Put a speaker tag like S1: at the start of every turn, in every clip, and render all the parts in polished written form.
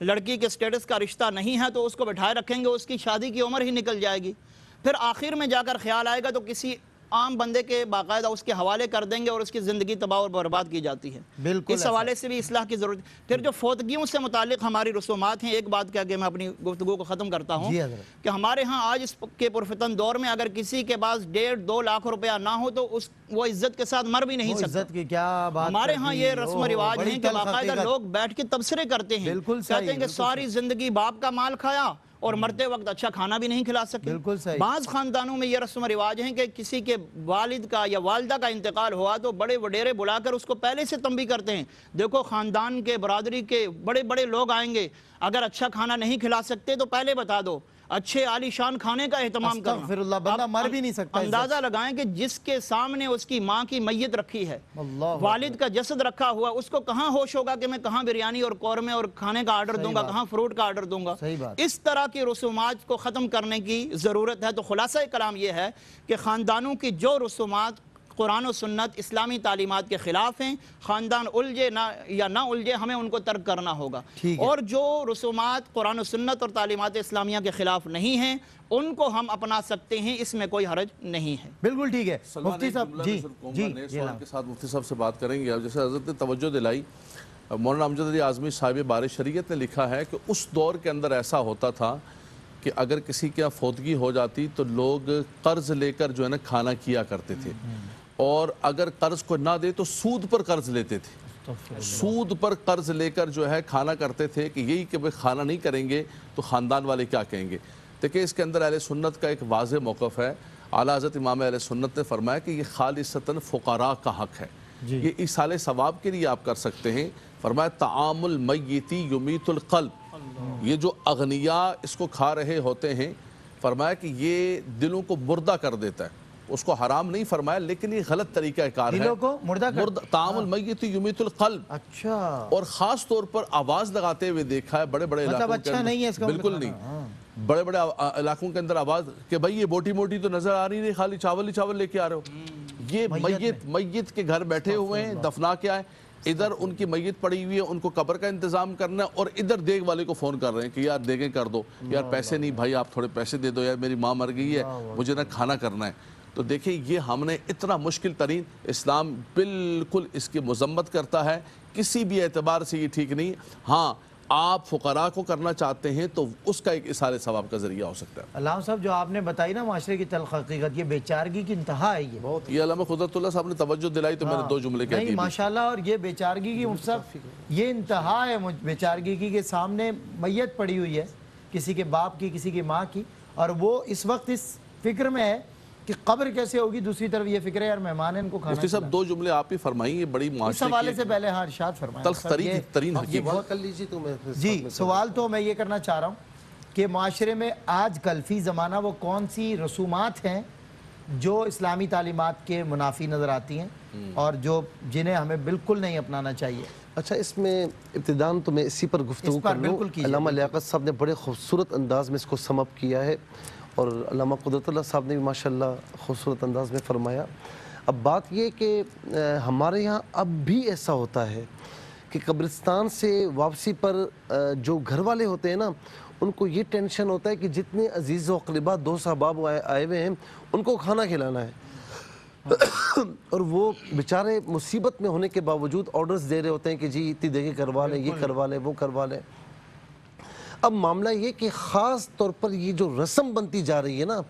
S1: لڑکی کے سٹیٹس کا رشتہ نہیں ہے تو اس کو بٹھائے رکھیں گے، اس کی شادی کی عمر ہی نکل جائے گی، پھر آخر میں جا کر خیال آئے گا تو کسی عام بندے کے باقاعدہ اس کے حوالے کر دیں گے اور اس کی زندگی تباہ اور برباد کی جاتی ہے۔
S2: بالکل
S1: اس حوالے سے بھی اصلاح کی ضرورت ہے۔ پھر جو فوتگیوں سے متعلق ہماری رسومات ہیں، ایک بات کہہ کے میں اپنی گفتگو کو ختم کرتا ہوں
S2: جی حضرت۔
S1: کہ ہمارے ہاں آج اس کے پرفتن دور میں اگر کسی کے پاس 1.5-2 لاکھ روپیہ نہ ہو تو وہ عزت کے ساتھ مر بھی نہیں سکتا۔
S2: عزت کی کیا بات
S1: ہمارے ہاں یہ رسم و رواج ہیں کہ باقاعدہ لوگ بیٹھ کے تبصرے کرتے ہیں،
S2: بالکل صحیح،
S1: کہتے ہیں کہ ساری زندگی باپ کا مال کھایا اور مرتے وقت اچھا کھانا بھی نہیں کھلا سکے۔
S2: بالکل صحیح۔
S1: بعض خاندانوں میں یہ رسم و رواج ہیں کہ کسی کے والد کا یا والدہ کا انتقال ہوا تو بڑے وڈیرے بلا کر اس کو پہلے سے تنبیہ کرتے ہیں، دیکھو خاندان کے برادری کے بڑے بڑے لوگ آئیں گے، اگر اچھا کھانا نہیں کھلا سکتے تو پہلے بتا دو، اچھے عالی شان کھانے کا اہتمام کرنا۔
S2: استغفر اللہ، بندہ مر بھی نہیں سکتا۔
S1: اندازہ لگائیں کہ جس کے سامنے اس کی ماں کی میت رکھی ہے،
S2: اللہ
S1: والد کا جسد رکھا ہوا، اس کو کہاں ہوش ہوگا کہ میں کہاں بریانی اور قورمے اور کھانے کا آرڈر دوں گا، کہاں فروٹ کا آرڈر دوں گا۔
S2: صحیح بات۔
S1: اس طرح کی رسومات کو ختم کرنے کی ضرورت ہے۔ تو خلاصہ کلام یہ ہے کہ خاندانوں کی جو رسومات قرآن و سنت اسلامی تعلیمات کے خلاف ہیں، خاندان الجھے یا نہ الجھے، ہمیں ان کو ترک کرنا ہوگا، اور جو رسومات قرآن و سنت اور تعلیمات اسلامیہ کے خلاف نہیں ہیں ان کو ہم اپنا سکتے ہیں، اس میں کوئی حرج نہیں ہے۔
S2: بالکل ٹھیک ہے مفتی صاحب۔ جی جی
S3: نئے سوال کے ساتھ مفتی صاحب سے بات کریں گے۔ جیسے حضرت نے توجہ دلائی، مولانا امجد علی اعظمی صاحب بار شریعت نے لکھا ہے کہ اس دور کے اندر ایسا ہوتا تھا کہ اگر کسی کے یہاں فوتگی ہو جاتی تو لوگ قرض لے کر جو ہے نا کھانا کیا کرتے تھے، اور اگر قرض کو نہ دے تو سود پر قرض لیتے تھے، سود پر قرض لے کر جو ہے کھانا کرتے تھے کہ یہی کہ وہ کھانا نہیں کریں گے تو خاندان والے کیا کہیں گے۔ دیکھیں اس کے اندر اہل سنت کا ایک واضح موقف ہے۔ اعلیٰ حضرت امام اہل سنت نے فرمایا کہ یہ خالصتاً فقراء کا حق ہے، یہ ایصال ثواب کے لیے آپ کر سکتے ہیں۔ فرمایا طعام المیت یمیت القلب، یہ جو اغنیاء اس کو کھا رہے ہوتے ہیں، فرمایا کہ یہ دلوں کو مردہ کر دیتا ہے۔ اس کو حرام نہیں فرمایا لیکن یہ غلط طریقہ کار ہے،
S2: دلوں کو مردہ
S3: طعام المیت یمیت القلب۔
S2: اچھا،
S3: اور خاص طور پر آواز لگاتے ہوئے دیکھا ہے بڑے بڑے علاقوں کے اندر، بالکل نہیں، بڑے بڑے علاقوں کے اندر آواز کہ بھائی یہ بوٹی موٹی تو نظر آ رہی نہیں، خالی چاول ہی چاول لے کے آ رہے ہو۔ یہ میت کے گھر بیٹھے ہوئے ہیں، دفنا کے آئے، ادھر ان کی میت پڑی ہوئی ہے، ان کو قبر کا انتظام کرنا ہے، اور ادھر دیگ والے کو فون کر رہے ہیں کہ یار دیگیں کر دو، یار پیسے نہیں بھائی آپ تھوڑے پیسے دے دو، یار میری ماں مر گئی ہے مجھے نہ کھانا کرنا ہے۔ تو دیکھیں یہ ہم نے اتنا مشکل ترین، اسلام بالکل اس کی مذمت کرتا ہے، کسی بھی اعتبار سے یہ ٹھیک نہیں۔ ہاں آپ فقراء کو کرنا چاہتے ہیں تو اس کا ایک اصال ثواب کا ذریعہ ہو سکتا ہے۔
S2: علامہ صاحب جو آپ نے بتائی نا معاشرے کی تلخ حقیقت، یہ بیچارگی کی انتہا ہے۔
S3: یہ علامہ قدرت اللہ صاحب نے توجہ دلائی تو میں نے 2 جملے کہہ دیے۔
S2: ماشاءاللہ، اور یہ بیچارگی کی مفتی صاحب یہ انتہا ہے بیچارگی کی کہ سامنے میت پڑی ہوئی ہے کسی کے باپ کی، کسی کی ماں کی، اور وہ اس وقت اس فکر میں ہے کہ قبر کیسے ہوگی، دوسری طرف یہ فکر ہے یار مہمان ہیں ان کو کھانا۔
S3: مفتی صاحب 2 جملے آپ ہی فرمائیں، یہ بڑی
S2: اس حوالے سے پہلے ہاں ارشاد فرمائیں۔
S3: تلخ ترین حقیقت۔
S2: جی سوال تو میں یہ کرنا چاہ رہا ہوں کہ معاشرے میں آج کل فی زمانہ وہ کون سی رسومات ہیں جو اسلامی تعلیمات کے منافی نظر آتی ہیں اور جنہیں ہمیں بالکل نہیں اپنانا چاہیے؟
S4: اچھا، اس میں ابتداً تو میں اسی پر گفتگو کر لوں۔ علامہ لیاقت صاحب نے بڑے خوبصورت انداز میں اس کو سم اپ کیا ہے، اور علامہ قدرت اللہ صاحب نے بھی ماشاءاللہ خوبصورت انداز میں فرمایا۔ اب بات یہ کہ ہمارے یہاں اب بھی ایسا ہوتا ہے کہ قبرستان سے واپسی پر جو گھر والے ہوتے ہیں نا، ان کو یہ ٹینشن ہوتا ہے کہ جتنے عزیز و اقربا دوست احباب آئے ہوئے ہیں ان کو کھانا کھلانا ہے، اور وہ بیچارے مصیبت میں ہونے کے باوجود آرڈرز دے رہے ہوتے ہیں کہ جی اتنی دیگیں کروا لیں، یہ کروا لیں، وہ کروا لیں۔ اب معاملہ یہ کہ خاص طور پر یہ جو رسم بنتی جا رہی ہے نا،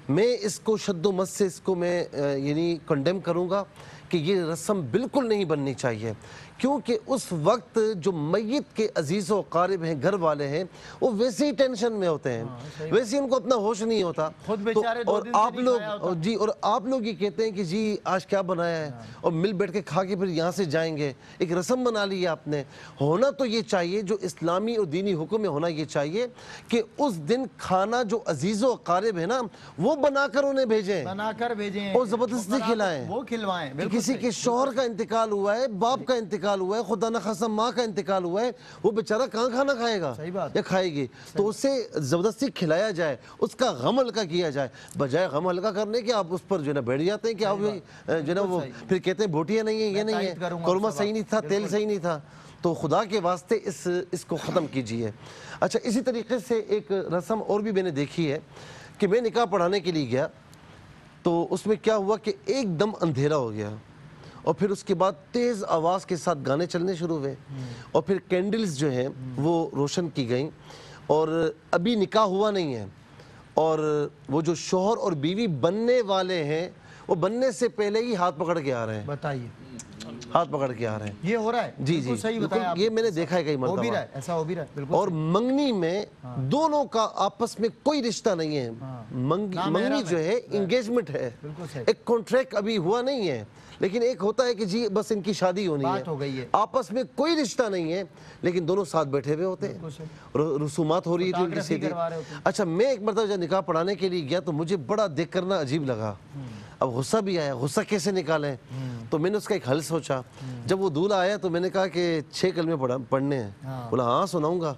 S4: میں اس کو شد و مت سے اس کو میں یعنی کنڈیم کروں گا کہ یہ رسم بالکل نہیں بننی چاہیے، کیونکہ اس وقت جو میت کے عزیز و اقارب ہیں، گھر والے ہیں، وہ ویسے ہی ٹینشن میں ہوتے ہیں، ویسے ان کو اپنا ہوش نہیں ہوتا، اور آپ لوگ یہ کہتے ہیں کہ جی آج کیا بنایا ہے، اور مل بیٹھ کے کھا کے پھر یہاں سے جائیں گے۔ ایک رسم بنا لی ہے آپ نے۔ ہونا تو یہ چاہیے، جو اسلامی اور دینی حکم میں ہونا یہ چاہیے کہ اس دن کھانا جو عزیز و اقارب ہے نا وہ بنا کر انہیں بھیجیں، اور زبردستی کھلائیں،
S2: وہ کھلوائیں۔
S4: کسی کے شوہر کا انتقال ہوا ہے، باپ کا انتقال ہوا ہے، خدا نخواستہ ماں کا انتقال ہوا ہے، وہ بیچارہ کہاں کھانا کھائے گا یا کھائے گی؟ تو اسے زبردستی کھلایا جائے، اس کا غم ہلکا کیا جائے، بجائے غم ہلکا کرنے کے آپ اس پر جو ہے نا بیٹھ جاتے ہیں کہ آپ جو ہے نا وہ پھر کہتے ہیں بوٹیاں نہیں ہیں، یہ نہیں ہے، قورمہ صحیح نہیں تھا، تیل صحیح نہیں تھا۔ تو خدا کے واسطے اس کو ختم کیجیے۔ اچھا اسی طریقے سے ایک رسم اور بھی میں نے دیکھی ہے کہ میں نکاح پڑھانے کے لیے گیا تو اس میں کیا ہوا کہ ایک دم اندھیرا ہو گیا اور پھر اس کے بعد تیز آواز کے ساتھ گانے چلنے شروع ہوئے اور پھر کینڈلز جو ہیں وہ روشن کی گئیں اور ابھی نکاح ہوا نہیں ہے اور وہ جو شوہر اور بیوی بننے والے ہیں وہ بننے سے پہلے ہی ہاتھ پکڑ کے آ رہے ہیں،
S2: بتائیے
S4: ہاتھ پکڑ کے آ رہے ہیں۔
S2: یہ ہو رہا ہے؟
S4: جی جی
S2: صحیح بتایا آپ،
S4: یہ میں نے دیکھا ہے کئی
S2: ہو بھی
S4: مرتبہ،
S2: رہا ہے، ایسا ہو بھی رہا ہے بالکل۔
S4: اور منگنی میں دونوں کا آپس میں کوئی رشتہ نہیں ہے، منگنی جو ہے انگیجمنٹ ہے، ایک کانٹریکٹ ابھی ہوا نہیں ہے، لیکن ایک ہوتا ہے کہ جی بس ان کی شادی ہونی
S2: بات ہو گئی
S4: ہے،
S2: ہے،
S4: آپس میں کوئی رشتہ نہیں ہے لیکن دونوں ساتھ بیٹھے ہوئے ہوتے ہیں، رسومات ہو رہی تھی ان کی سیدھی۔ اچھا میں ایک مرتبہ جب نکاح پڑھانے کے لیے گیا تو مجھے بڑا دیکھ کرنا عجیب لگا، اب غصہ بھی آیا، غصہ کیسے نکالیں؟ تو میں نے اس کا ایک حل سوچا۔ جب وہ دولہا آیا تو میں نے کہا کہ 6 کلمے پڑھنے ہیں، بولا ہاں سناؤں گا،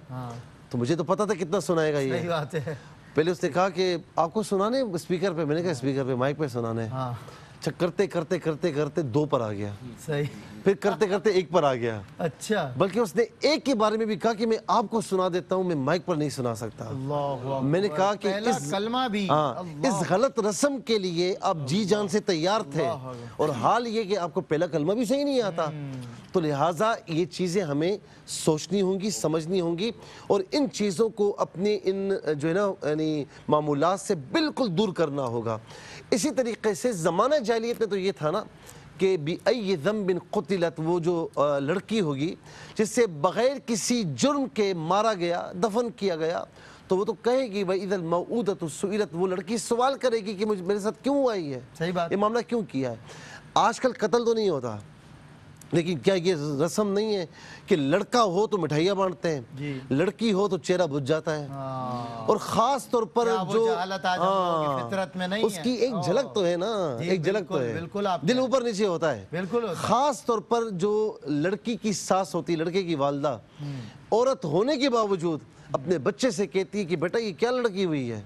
S4: تو مجھے تو پتا تھا کتنا سنائے گا یہ۔ پہلے اس نے کہا کہ آپ کو سنانے اسپیکر پہ، میں نے کہا اسپیکر پہ مائک پہ سنانے، اچھا کرتے کرتے کرتے کرتے 2 پر آ گیا، پھر کرتے کرتے 1 پر آ گیا،
S2: اچھا
S4: بلکہ اس نے 1 کے بارے میں بھی کہا کہ میں آپ کو سنا دیتا ہوں، میں مائک پر نہیں سنا سکتا۔ میں نے کہا کہ اس غلط رسم کے لیے آپ جی جان سے تیار تھے اور حال یہ کہ آپ کو پہلا کلمہ بھی صحیح نہیں آتا، تو لہٰذا یہ چیزیں ہمیں سوچنی ہوں گی، سمجھنی ہوں گی اور ان چیزوں کو اپنے ان جو ہے نا یعنی معمولات سے بالکل دور کرنا ہوگا۔ اسی طریقے سے زمانہ جاہلیت میں تو یہ تھا نا کہ بِأَيِّ ذَنْبٍ قُتِلَتْ، وہ جو لڑکی ہوگی جس سے بغیر کسی جرم کے مارا گیا، دفن کیا گیا، تو وہ تو کہے گی وَإِذَا الْمَوْءُودَةُ سُئِلَتْ، وہ لڑکی سوال کرے گی کہ میرے ساتھ کیوں آئی ہے، یہ معاملہ کیوں کیا ہے۔ آج کل قتل تو نہیں ہوتا لیکن کیا یہ رسم نہیں ہے کہ لڑکا ہو تو مٹھائیاں بانٹتے ہیں، لڑکی ہو تو چہرہ بجھ جاتا ہے، اور خاص طور پر جو اس کی ایک جھلک تو ہے نا، ایک جھلک تو ہے، دل اوپر نیچے ہوتا ہے، خاص طور پر جو لڑکی کی ساس ہوتی، لڑکے کی والدہ، عورت ہونے کے باوجود اپنے بچے سے کہتی ہے کہ بیٹا یہ کیا لڑکی ہوئی ہے،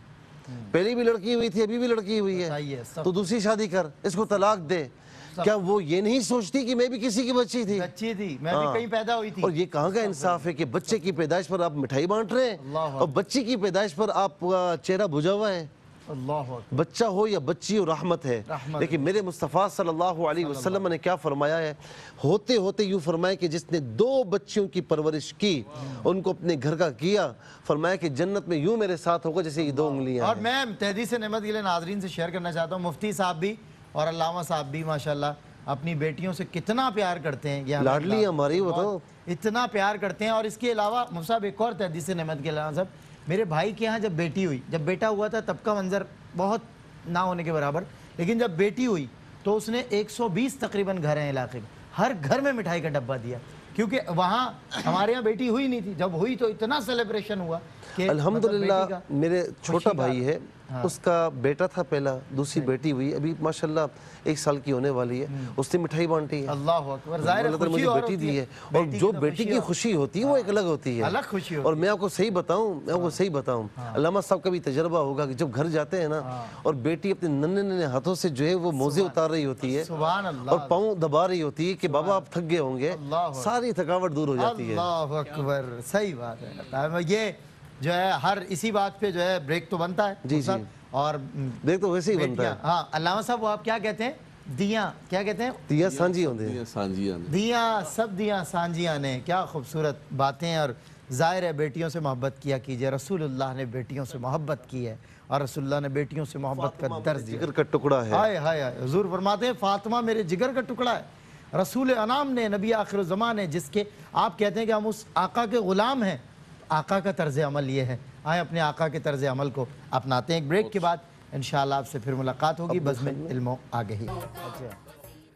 S4: پہلی بھی لڑکی ہوئی تھی ابھی بھی لڑکی ہوئی ہے تو دوسری شادی کر، اس کو طلاق دے۔ کیا وہ یہ نہیں سوچتی کہ میں بھی کسی کی بچی تھی،
S2: میں بھی کہیں پیدا ہوئی تھی؟
S4: اور یہ کہاں کا انصاف ہے کہ بچے کی پیدائش پر آپ مٹھائی بانٹ رہے ہیں اور بچی کی پیدائش پر آپ کا چہرہ بجھا ہوا ہے۔ بچہ ہو یا بچی ہو رحمت ہے، لیکن میرے مصطفیٰ صلی اللہ علیہ وسلم نے کیا فرمایا ہے، ہوتے ہوتے یوں فرمایا کہ جس نے 2 بچیوں کی پرورش کی، ان کو اپنے گھر کا کیا، فرمایا کہ جنت میں یوں میرے ساتھ ہوگا جیسے یہ 2 انگلیاں ہیں۔
S2: اور میں تحدیث نعمت کے لیے ناظرین سے شیئر کرنا چاہتا ہوں، مفتی صاحب بھی اور علامہ صاحب بھی ماشاءاللہ اپنی بیٹیوں سے کتنا پیار کرتے ہیں، یہ
S4: لاڈلی ہماری وہ تو
S2: اتنا پیار کرتے ہیں۔ اور اس کے علاوہ مفتی صاحب ایک اور تحدیث نعمت کے علامہ صاحب، میرے بھائی کے ہاں جب بیٹی ہوئی، جب بیٹا ہوا تھا تب کا منظر بہت نہ ہونے کے برابر، لیکن جب بیٹی ہوئی تو اس نے 120 تقریباً گھر ہیں علاقے میں، ہر گھر میں مٹھائی کا ڈبہ دیا، کیونکہ وہاں ہمارے یہاں بیٹی ہوئی نہیں تھی، جب ہوئی تو اتنا سیلیبریشن ہوا کہ
S4: الحمدللہ میرے چھوٹا بھائی ہے، اس کا بیٹا تھا پہلا، دوسری بیٹی ہوئی، ابھی ماشاءاللہ 1 سال کی ہونے والی ہے، اس نے مٹھائی بانٹی ہے،
S2: اللہ اکبر، ظاہر ہے خوشی
S4: مجھے بیٹی دی ہے، اور جو بیٹی کی خوشی ہوتی ہے وہ ایک الگ ہوتی ہے،
S2: الگ خوشی ہوتی ہے۔
S4: اور میں آپ کو صحیح بتاؤں، علامہ صاحب کا بھی تجربہ ہوگا کہ جب گھر جاتے ہیں نا اور بیٹی اپنے ننھے ننھے ہاتھوں سے جو ہے وہ موزے اتار رہی ہوتی ہے اور پاؤں دبا رہی ہوتی ہے کہ بابا آپ تھک گئے ہوں گے، ساری تھکاوٹ دور ہو جاتی ہے۔
S2: اللہ اکبر، صحیح بات ہے۔ یہ جو ہے ہر اسی بات پہ جو ہے بریک تو بنتا ہے،
S4: جی جی،
S2: اور
S4: دیکھ تو ویسے ہی بنتا ہے۔
S2: ہاں علامہ صاحب وہ آپ کیا کہتے ہیں، دیاں کیا کہتے ہیں؟
S4: دیاں سانجی ہوندے ہیں،
S2: دیاں سب دیاں سانجیاں نے، کیا خوبصورت باتیں۔ اور ظاہر ہے بیٹیوں سے محبت کیا کیجئے، رسول اللہ نے بیٹیوں سے محبت کی ہے اور رسول اللہ نے بیٹیوں سے محبت کا درس دیا،
S4: جگر کا ٹکڑا ہے۔
S2: ہائے ہائے، حضور فرماتے ہیں فاطمہ میرے جگر کا ٹکڑا ہے۔ رسول انام نے، نبی آخر الزمان ہے، جس کے آپ کہتے ہیں کہ ہم اس آقا کے غلام ہیں، آقا کا طرز عمل یہ ہے، آئیں اپنے آقا کے طرز عمل کو اپناتے ہیں۔ ایک بریک کے بعد انشاءاللہ آپ سے پھر ملاقات ہوگی، بزم علم آگے ہی۔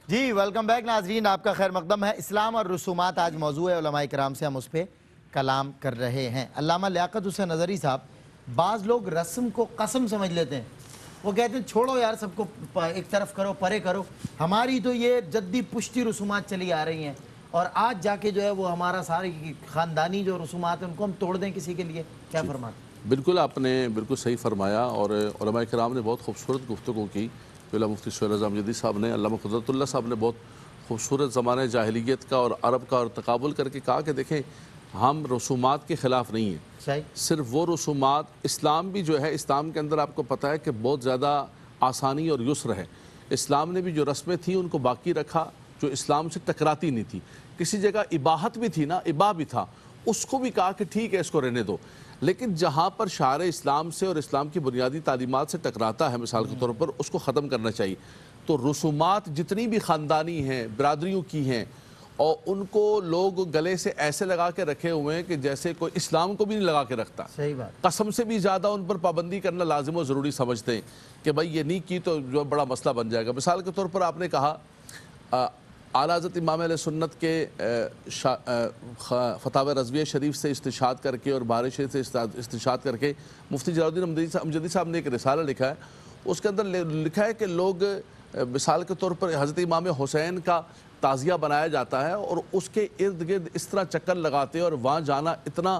S2: جی ویلکم بیک ناظرین، آپ کا خیر مقدم ہے۔ اسلام اور رسومات آج موضوع ہے، علماء کرام سے ہم اس پہ کلام کر رہے ہیں۔ علامہ لیاقت حسین اظہری صاحب، بعض لوگ رسم کو قسم سمجھ لیتے ہیں، وہ کہتے ہیں چھوڑو یار سب کو ایک طرف کرو، پرے کرو، ہماری تو یہ جدی پشتی رسومات چلی آ رہی ہیں اور آج جا کے جو ہے وہ ہمارا ساری خاندانی جو رسومات ہیں ان کو ہم توڑ دیں کسی کے لیے، کیا فرماتے ہیں؟
S3: بالکل آپ نے بالکل صحیح فرمایا، اور علماء کرام نے بہت خوبصورت گفتگو کی۔ علامہ مفتی سہیل رضا امجدی صاحب نے، علامہ قدرت اللہ صاحب نے بہت خوبصورت زمانہ جاہلیت کا اور عرب کا اور تقابل کر کے کہا کہ دیکھیں ہم رسومات کے خلاف نہیں ہیں،
S2: صحیح،
S3: صرف وہ رسومات، اسلام بھی جو ہے، اسلام کے اندر آپ کو پتہ ہے کہ بہت زیادہ آسانی اور یسر ہے، اسلام نے بھی جو رسمیں تھیں ان کو باقی رکھا جو اسلام سے ٹکراتی نہیں تھی، کسی جگہ اباحت بھی تھی نا، اباح بھی تھا، اس کو بھی کہا کہ ٹھیک ہے اس کو رہنے دو، لیکن جہاں پر شعار اسلام سے اور اسلام کی بنیادی تعلیمات سے ٹکراتا ہے مثال کے طور پر اس کو ختم کرنا چاہیے۔ تو رسومات جتنی بھی خاندانی ہیں، برادریوں کی ہیں، اور ان کو لوگ گلے سے ایسے لگا کے رکھے ہوئے ہیں کہ جیسے کوئی اسلام کو بھی نہیں لگا کے رکھتا،
S2: صحیح بات،
S3: قسم سے بھی زیادہ ان پر پابندی کرنا لازم و ضروری سمجھتے ہیں کہ بھائی یہ نہیں کی تو جو بڑا مسئلہ بن جائے گا۔ مثال کے طور پر آپ نے کہا اعلیٰ حضرت امام علیہ سنت کے فتاوی رضویہ شریف سے استشہاد کر کے اور بہار شریف سے استشہاد کر کے مفتی جلال الدین امجدی صاحب نے ایک رسالہ لکھا ہے، اس کے اندر لکھا ہے کہ لوگ مثال کے طور پر حضرت امام حسین کا تعزیہ بنایا جاتا ہے اور اس کے ارد گرد اس طرح چکر لگاتے ہیں اور وہاں جانا اتنا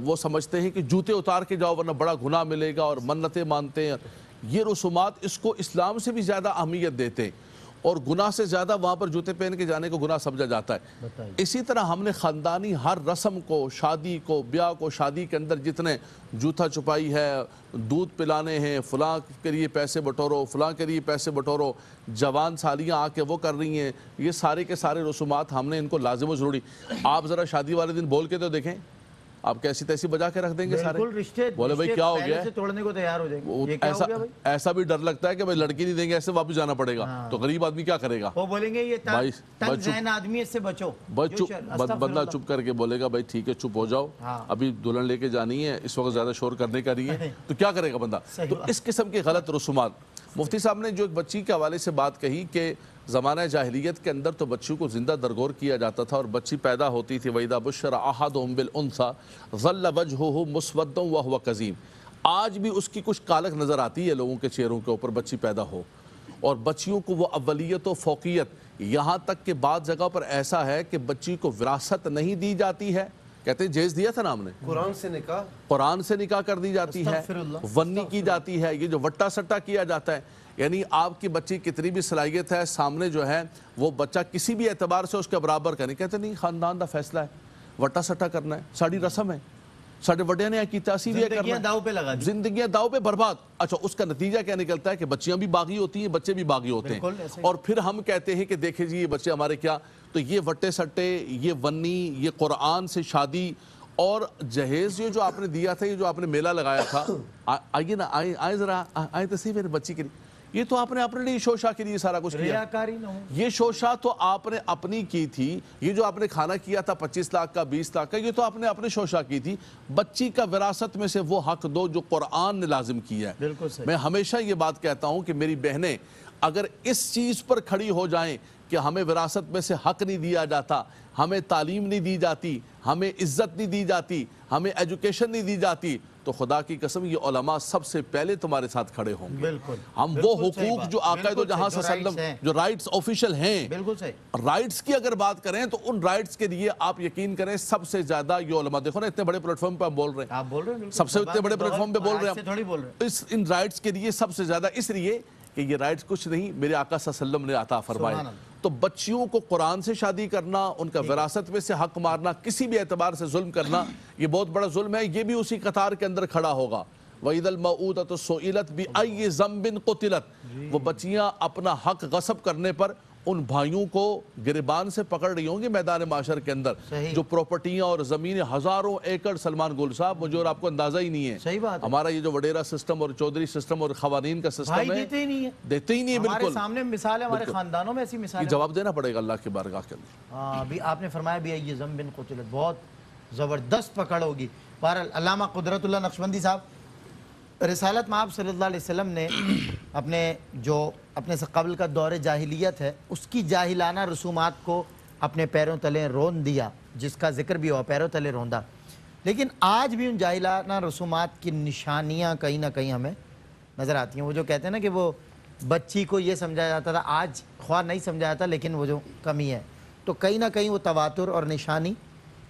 S3: وہ سمجھتے ہیں کہ جوتے اتار کے جاؤ ورنہ بڑا گناہ ملے گا اور منتیں مانتے ہیں۔ یہ رسومات اس کو اسلام سے بھی زیادہ اہمیت دیتے ہیں اور گناہ سے زیادہ وہاں پر جوتے پہن کے جانے کو گناہ سمجھا جاتا ہے۔ اسی طرح ہم نے خاندانی ہر رسم کو، شادی کو، بیاہ کو، شادی کے اندر جتنے جوتا چھپائی ہے، دودھ پلانے ہیں، فلاں کے لیے پیسے بٹورو، فلاں کے لیے پیسے بٹورو، جوان سالیاں آ کے وہ کر رہی ہیں، یہ سارے کے سارے رسومات ہم نے ان کو لازم و ضروری۔ آپ ذرا شادی والے دن بول کے تو دیکھیں، آپ کیسی تیسی بجا کے رکھ دیں گے سارے،
S2: رشتے
S3: بولے بھائی کیا ہو گیا ہے،
S2: توڑنے کو تیار ہو جائیں گے، یہ کیا ہو گیا بھائی؟
S3: ایسا بھی ڈر لگتا ہے کہ بھائی لڑکی نہیں دیں گے ایسے واپس جانا پڑے گا، تو غریب آدمی کیا کرے گا؟
S2: وہ بولیں گے یہ تنگ ذہن آدمی، اس سے بچو،
S3: بندہ چپ کر کے بولے گا بھائی ٹھیک ہے چپ ہو جاؤ، ابھی دلہن لے کے جانی ہے، اس وقت زیادہ شور کرنے کا نہیں ہے، تو کیا کرے گا بندہ؟ تو اس قسم کے غلط رسومات۔ مفتی صاحب نے جو ایک بچی کے حوالے سے بات کہی کہ زمانہ جاہلیت کے اندر تو بچیوں کو زندہ درگور کیا جاتا تھا اور بچی پیدا ہوتی تھی، وَإِذَا بُشِّرَ أَحَدُهُم بِالْأُنثىٰ ظَلَّ وَجْهُهُ مُسْوَدًّا وَهُوَ كَظِيمٌ۔ آج بھی اس کی کچھ کالک نظر آتی ہے لوگوں کے چہروں کے اوپر بچی پیدا ہو، اور بچیوں کو وہ اولیت و فوقیت، یہاں تک کہ بعض جگہ پر ایسا ہے کہ بچی کو وراثت نہیں دی جاتی ہے، کہتے ہیں جیز دیا تھا نا ہم نے، قرآن سے نکاح کر دی جاتی ہے، ونی کی جاتی ہے، یہ جو وٹا سٹا کیا جاتا ہے، یعنی آپ کی بچی کتنی بھی صلاحیت ہے، سامنے جو ہے وہ بچہ کسی بھی اعتبار سے اس کے برابر کا نہیں، کہتے نہیں خاندان دا فیصلہ ہے، وٹا سٹا کرنا ہے، ساڑی رسم ہے، ساڑھے وڈے نے کی تاثیر یہ کرنا،
S2: داؤ پہ لگا دی،
S3: زندگیاں داؤ پہ برباد۔ اچھا اس کا نتیجہ کیا نکلتا ہے کہ بچیاں بھی باغی ہوتی ہیں، بچے بھی باغی ہوتے ہیں، اور پھر ہم کہتے ہیں کہ دیکھیں جی یہ بچے ہمارے کیا، تو یہ وٹے سٹے، یہ ونی، یہ قرآن سے شادی اور جہیز جو آپ نے دیا تھا، یہ جو آپ نے میلہ لگایا تھا، آئیے نا، آئے ذرا، آئے تصویر میرے بچی کے لیے، یہ تو آپ نے اپنے لیے شوشا کے لیے سارا کچھ کیا، یہ شوشا تو آپ نے اپنی کی تھی، یہ جو آپ نے کھانا کیا تھا 25 لاکھ کا 20 لاکھ کا، یہ تو آپ نے اپنے شوشا کی تھی، بچی کا وراثت میں سے وہ حق دو جو قرآن نے لازم کیا ہے۔ میں ہمیشہ یہ بات کہتا ہوں کہ میری بہنیں اگر اس چیز پر کھڑی ہو جائیں کہ ہمیں وراثت میں سے حق نہیں دیا جاتا، ہمیں تعلیم نہیں دی جاتی، ہمیں عزت نہیں دی جاتی، ہمیں ایجوکیشن نہیں دی جاتی، تو خدا کی قسم یہ علماء سب سے پہلے تمہارے ساتھ کھڑے ہوں گے۔ ہم وہ حقوق جو آقا دو جہاں صلی اللہ علیہ وسلم جو رائٹس آفیشل ہیں، رائٹس کی اگر بات کریں تو ان رائٹس کے لیے آپ یقین کریں سب سے زیادہ یہ علماء، دیکھو نا اتنے بڑے پلیٹ فارم پہ ہم بول رہے ہیں، سب سے اتنے بڑے پلیٹ فارم پہ بول رہے ہیں، ان رائٹس کے لیے سب سے زیادہ، اس لیے کہ یہ رائٹس کچھ نہیں میرے آقا صلی اللہ علیہ وسلم نے عطا فرمائے۔ تو بچیوں کو قرآن سے شادی کرنا، ان کا وراثت میں سے حق مارنا، کسی بھی اعتبار سے ظلم کرنا، یہ بہت بڑا ظلم ہے، یہ بھی اسی قطار کے اندر کھڑا ہوگا۔ وَإِذَا الْمَوْءُودَةُ سُئِلَتْ بِأَيِّ ذَنبٍ قُتِلَتْ، وہ بچیاں اپنا حق غصب کرنے پر ان بھائیوں کو گریبان سے پکڑ رہی ہوں گی میدان معاشر کے اندر، جو پراپرٹیاں اور زمینیں ہزاروں ایکڑ، سلمان گل صاحب مجھے اور آپ کو اندازہ ہی نہیں ہے، ہمارا یہ جو وڈیرا سسٹم اور چودھری سسٹم اور خوانین کا سسٹم ہے، دیتے ہی نہیں ہے، بالکل ہمارے سامنے مثال ہے، ہمارے خاندانوں میں ایسی مثال ہے، جواب دینا پڑے گا اللہ کی بارگاہ کے اندر۔
S2: ابھی آپ نے فرمایا بھی یہ ذنب قتلت، بہت زبردست پکڑ ہوگی۔ بہرحال علامہ قدرت اللہ نقشبندی صاحب، رسالت مآب صلی اللہ علیہ وسلم نے اپنے سے قبل کا دور جاہلیت ہے، اس کی جاہلانہ رسومات کو اپنے پیروں تلے رون دیا، جس کا ذکر بھی ہوا، پیروں تلے روندا، لیکن آج بھی ان جاہلانہ رسومات کی نشانیاں کہیں نہ کہیں ہمیں نظر آتی ہیں۔ وہ جو کہتے ہیں نا کہ وہ بچی کو یہ سمجھا جاتا تھا، آج خواہ نہیں سمجھا جاتا، لیکن وہ جو کمی ہے تو کہیں نہ کہیں وہ تواتر اور نشانی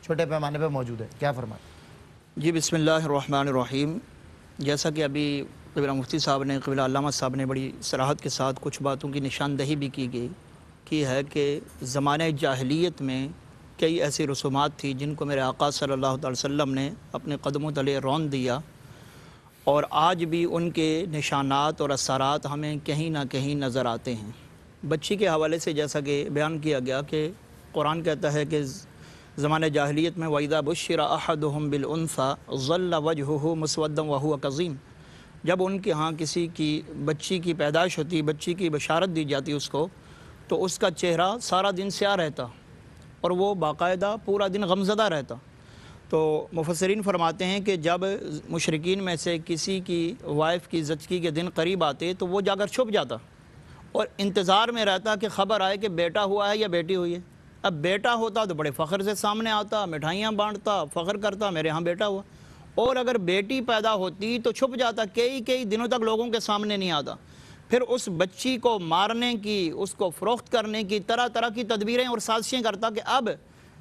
S2: چھوٹے پیمانے پہ موجود ہے۔ کیا فرماتے؟
S1: جی بسم اللہ الرحمن الرحیم۔ جیسا کہ ابھی قبلہ مفتی صاحب نے، قبلہ علامہ صاحب نے بڑی صراحت کے ساتھ کچھ باتوں کی نشاندہی بھی کی گئی، کی ہے کہ زمانہ جاہلیت میں کئی ایسی رسومات تھی جن کو میرے آقا صلی اللہ علیہ وسلم نے اپنے قدموں تلے رون دیا، اور آج بھی ان کے نشانات اور اثرات ہمیں کہیں نہ کہیں نظر آتے ہیں۔ بچی کے حوالے سے جیسا کہ بیان کیا گیا کہ قرآن کہتا ہے کہ زمانہ جاہلیت میں وَإِذَا بُشِّرَ أَحَدُهُمْ بِالْأُنثَىٰ ظَلَّ وَجْهُهُ مُسْوَدًّا وَهُوَ كَظِيمٌ، جب ان کے ہاں کسی کی بچی کی پیدائش ہوتی، بچی کی بشارت دی جاتی اس کو، تو اس کا چہرہ سارا دن سیاہ رہتا اور وہ باقاعدہ پورا دن غمزدہ رہتا۔ تو مفسرین فرماتے ہیں کہ جب مشرکین میں سے کسی کی وائف کی زچگی کے دن قریب آتے تو وہ جا کر چھپ جاتا اور انتظار میں رہتا کہ خبر آئے کہ بیٹا ہوا ہے یا بیٹی ہوئی ہے۔ اب بیٹا ہوتا تو بڑے فخر سے سامنے آتا، مٹھائیاں بانٹتا، فخر کرتا میرے ہاں بیٹا ہوا، اور اگر بیٹی پیدا ہوتی تو چھپ جاتا، کئی دنوں تک لوگوں کے سامنے نہیں آتا۔ پھر اس بچی کو مارنے کی، اس کو فروخت کرنے کی طرح طرح کی تدبیریں اور سازشیں کرتا کہ اب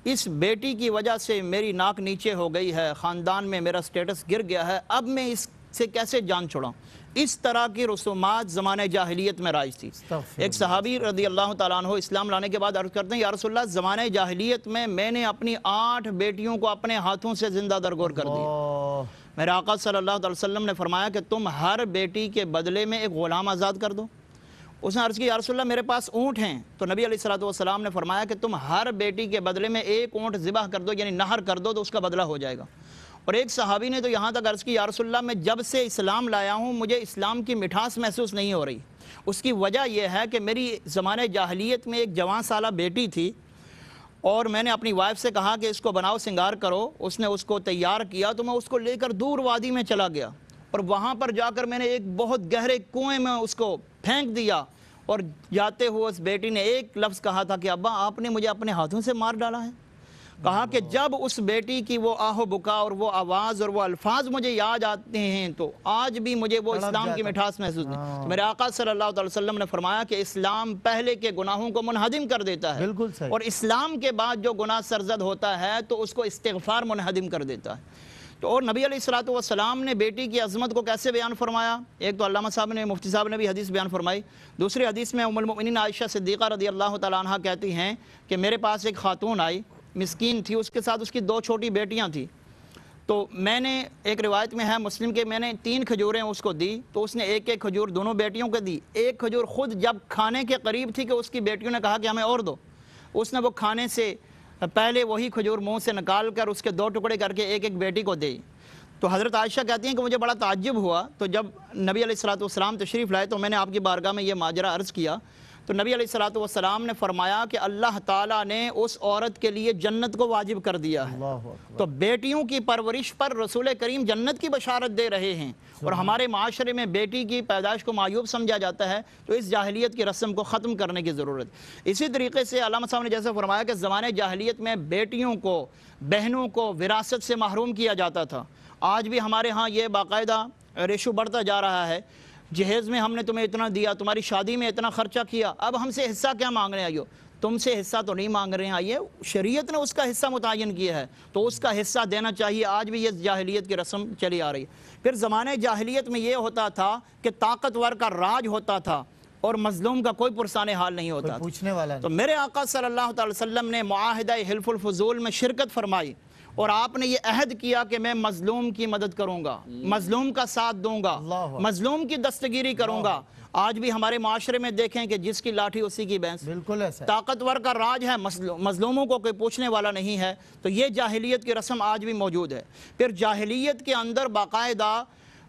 S1: اس بیٹی کی وجہ سے میری ناک نیچے ہو گئی ہے، خاندان میں میرا سٹیٹس گر گیا ہے، اب میں اس سے کیسے جان چھڑاؤں۔ اس طرح کی رسومات زمانہ جاہلیت میں رائج تھی۔ ایک صحابی رضی اللہ تعالیٰ عنہ اسلام لانے کے بعد عرض کرتے ہیں یا رسول اللہ زمانہ جاہلیت میں نے اپنی 8 بیٹیوں کو اپنے ہاتھوں سے زندہ درگور کر دیا۔ میرے آقا صلی اللہ علیہ وسلم نے فرمایا کہ تم ہر بیٹی کے بدلے میں ایک غلام آزاد کر دو۔ اس نے عرض کی یا رسول اللہ میرے پاس اونٹ ہیں، تو نبی علیہ السلام نے فرمایا کہ تم ہر بیٹی کے بدلے میں ایک اونٹ ذبح کر دو، یعنی نہر کر دو، تو اس کا بدلہ ہو جائے گا۔ اور ایک صحابی نے تو یہاں تک عرض کی یا رسول اللہ میں جب سے اسلام لایا ہوں مجھے اسلام کی مٹھاس محسوس نہیں ہو رہی۔ اس کی وجہ یہ ہے کہ میری زمانہ جاہلیت میں ایک جوان سالہ بیٹی تھی اور میں نے اپنی وائف سے کہا کہ اس کو بناؤ سنگار کرو، اس نے اس کو تیار کیا تو میں اس کو لے کر دور وادی میں چلا گیا اور وہاں پر جا کر میں نے ایک بہت گہرے کنویں میں اس کو پھینک دیا، اور جاتے ہوئے اس بیٹی نے ایک لفظ کہا تھا کہ ابا آپ نے مجھے اپنے ہاتھوں سے مار ڈالا ہے۔ کہا کہ جب اس بیٹی کی وہ آہ و بکا اور وہ آواز اور وہ الفاظ مجھے یاد آتے ہیں تو آج بھی مجھے وہ اسلام کی مٹھاس محسوس نہیں۔ تو میرے آقا صلی اللہ علیہ وسلم نے فرمایا کہ اسلام پہلے کے گناہوں کو منہدم کر دیتا ہے، اور اسلام کے بعد جو گناہ سرزد ہوتا ہے تو اس کو استغفار منہدم کر دیتا ہے۔ تو اور نبی علیہ السلام نے بیٹی کی عظمت کو کیسے بیان فرمایا؟ ایک تو علامہ صاحب نے، مفتی صاحب نے بھی حدیث بیان فرمائی۔ دوسری حدیث میں ام المؤمنین عائشہ صدیقہ رضی اللہ تعالیٰ عنہ کہتی ہیں کہ میرے پاس ایک خاتون آئی، مسکین تھی، اس کے ساتھ اس کی 2 چھوٹی بیٹیاں تھیں، تو میں نے ایک روایت میں ہے مسلم کے میں نے 3 کھجوریں اس کو دی، تو اس نے ایک کھجور دونوں بیٹیوں کو دی۔ ایک کھجور خود جب کھانے کے قریب تھی کہ اس کی بیٹیوں نے کہا کہ ہمیں اور دو، اس نے وہ کھانے سے پہلے وہی کھجور منہ سے نکال کر اس کے 2 ٹکڑے کر کے ایک بیٹی کو دی۔ تو حضرت عائشہ کہتی ہیں کہ مجھے بڑا تعجب ہوا، تو جب نبی علیہ السلام تشریف لائے تو میں نے آپ کی بارگاہ میں یہ ماجرا عرض کیا، تو نبی علیہ السلام نے فرمایا کہ اللہ تعالیٰ نے اس عورت کے لیے جنت کو واجب کر دیا ہے۔ تو بیٹیوں کی پرورش پر رسول کریم جنت کی بشارت دے رہے ہیں، اور ہمارے معاشرے میں بیٹی کی پیدائش کو معیوب سمجھا جاتا ہے، تو اس جاہلیت کی رسم کو ختم کرنے کی ضرورت۔ اسی طریقے سے علامہ صاحب نے جیسے فرمایا کہ زمانے جاہلیت میں بیٹیوں کو، بہنوں کو وراثت سے محروم کیا جاتا تھا۔ آج بھی ہمارے ہاں یہ باقاعدہ ریشو بڑھتا جا رہا ہے، جہیز میں ہم نے تمہیں اتنا دیا، تمہاری شادی میں اتنا خرچہ کیا، اب ہم سے حصہ کیا مانگنے آئی ہو؟ تم سے حصہ تو نہیں مانگ رہے ہیں، آئیے شریعت نے اس کا حصہ متعین کیا ہے تو اس کا حصہ دینا چاہیے۔ آج بھی یہ جاہلیت کی رسم چلی آ رہی ہے۔ پھر زمانے جاہلیت میں یہ ہوتا تھا کہ طاقتور کا راج ہوتا تھا اور مظلوم کا کوئی پرسان حال نہیں ہوتا تھا۔ تو میرے آقا صلی اللہ علیہ وسلم نے معاہدہ حلف الفضول میں شرکت فرمائی، اور آپ نے یہ عہد کیا کہ میں مظلوم کی مدد کروں گا، مظلوم کا ساتھ دوں گا، مظلوم کی دستگیری کروں گا۔ آج بھی ہمارے معاشرے میں دیکھیں کہ جس کی لاٹھی اسی کی بھینس، بالکل ایسا طاقتور کا راج ہے، مظلوموں کو کوئی پوچھنے والا نہیں ہے۔ تو یہ جاہلیت کی رسم آج بھی موجود ہے۔ پھر جاہلیت کے اندر باقاعدہ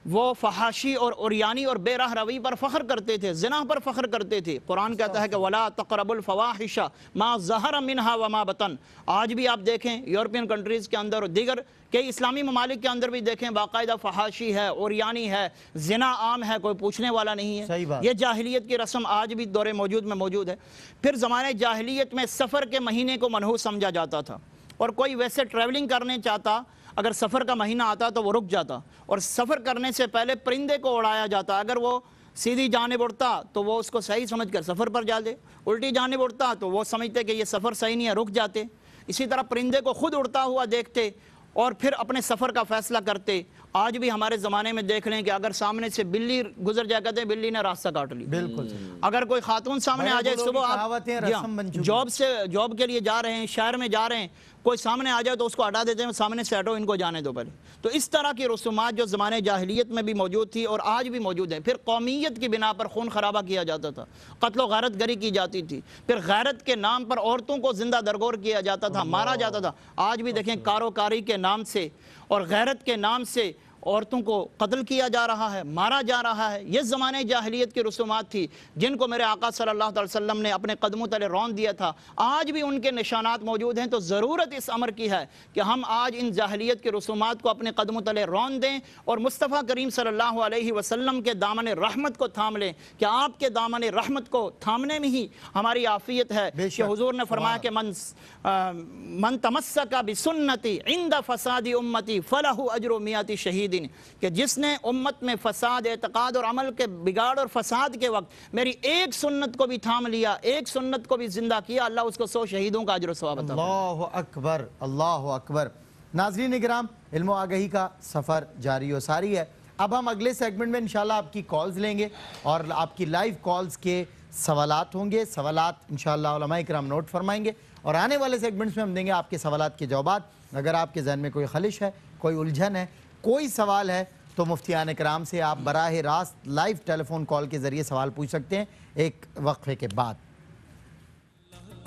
S1: وہ فحاشی اور عریانی اور بے راہ روی پر فخر کرتے تھے، زنا پر فخر کرتے تھے۔ قرآن کہتا ہے کہ وَلَا تَقْرَبُوا الْفَوَاحِشَ مَا ظَهَرَ مِنْهَا وَمَا بَطَنَ۔ آج بھی آپ دیکھیں یورپین کنٹریز کے اندر اور دیگر کئی اسلامی ممالک کے اندر بھی دیکھیں باقاعدہ فحاشی ہے، عریانی ہے، زنا عام ہے، کوئی پوچھنے والا نہیں ہے۔ یہ جاہلیت کی رسم آج بھی دور موجود میں موجود ہے۔ پھر زمانے جاہلیت میں سفر کے مہینے کو منحوس سمجھا جاتا تھا، اور کوئی ویسے ٹریولنگ کرنے چاہتا اگر سفر کا مہینہ آتا تو وہ رک جاتا، اور سفر کرنے سے پہلے پرندے کو اڑایا جاتا۔ اگر وہ سیدھی جانب اڑتا تو وہ اس کو صحیح سمجھ کر سفر پر جا دے، الٹی جانب اڑتا تو وہ سمجھتے کہ یہ سفر صحیح نہیں ہے، رک جاتے۔ اسی طرح پرندے کو خود اڑتا ہوا دیکھتے اور پھر اپنے سفر کا فیصلہ کرتے۔ آج بھی ہمارے زمانے میں دیکھ لیں کہ اگر سامنے سے بلی گزر جائے کہتے ہیں بلی نے راستہ کاٹ لی.
S2: بالکل
S1: اگر کوئی خاتون سامنے آ جائے صبح آپ جاب کے لیے جا رہے ہیں، شہر میں جا رہے ہیں، کوئی سامنے آ جائے تو اس کو ہٹا دیتے ہیں، سامنے سے ہٹو، ان کو جانے دو پہلے. تو اس طرح کی رسومات جو زمانے جاہلیت میں بھی موجود تھی اور آج بھی موجود ہیں. پھر قومیت کی بنا پر خون خرابہ کیا جاتا تھا، قتل و غارت گری کی جاتی تھی، پھر غیرت کے نام پر عورتوں کو زندہ درگور کیا جاتا تھا، مارا جاتا تھا. آج بھی دیکھیں کاروکاری کے نام سے اور غیرت کے نام سے عورتوں کو قتل کیا جا رہا ہے، مارا جا رہا ہے. یہ زمانے جاہلیت کی رسومات تھی جن کو میرے آقا صلی اللہ علیہ وسلم نے اپنے قدموں تلے رون دیا تھا. آج بھی ان کے نشانات موجود ہیں. تو ضرورت اس امر کی ہے کہ ہم آج ان جاہلیت کی رسومات کو اپنے قدموں تلے رون دیں اور مصطفیٰ کریم صلی اللہ علیہ وسلم کے دامن رحمت کو تھام لیں کہ آپ کے دامن رحمت کو تھامنے میں ہی ہماری عافیت ہے. کہ حضور نے فرمایا کہ من تمسک بسنتی عند فساد امتی فلہ اجر مئات شہید، کہ جس نے امت میں فساد اعتقاد اور عمل کے بگاڑ اور فساد کے وقت میری ایک سنت کو بھی تھام لیا، ایک سنت کو بھی زندہ کیا، اللہ اس کو 100 شہیدوں کا اجر و ثواب عطا فرمائے.
S2: اللہ اکبر، اللہ اکبر. ناظرین اکرام، علم و آگہی کا سفر جاری و ساری ہے. اب ہم اگلے سیگمنٹ میں انشاءاللہ آپ کی کالز لیں گے اور آپ کی لائیو کالز کے سوالات ہوں گے. سوالات انشاءاللہ علماء اکرام نوٹ فرمائیں گے اور آنے والے سیگمنٹس میں ہم دیں گے آپ کے سوالات کے جوابات. اگر آپ کے ذہن میں کوئی خلش ہے، کوئی الجھن ہے، کوئی سوال ہے تو مفتیان کرام سے آپ براہ راست لائیو ٹیلی فون کال کے ذریعے سوال پوچھ سکتے ہیں ایک وقفے کے بعد.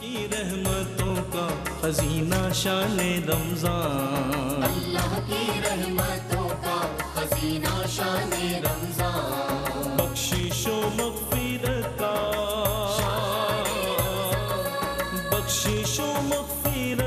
S5: کی رحمتوں کا خزینہ شان رمضان،
S6: اللہ کی رحمت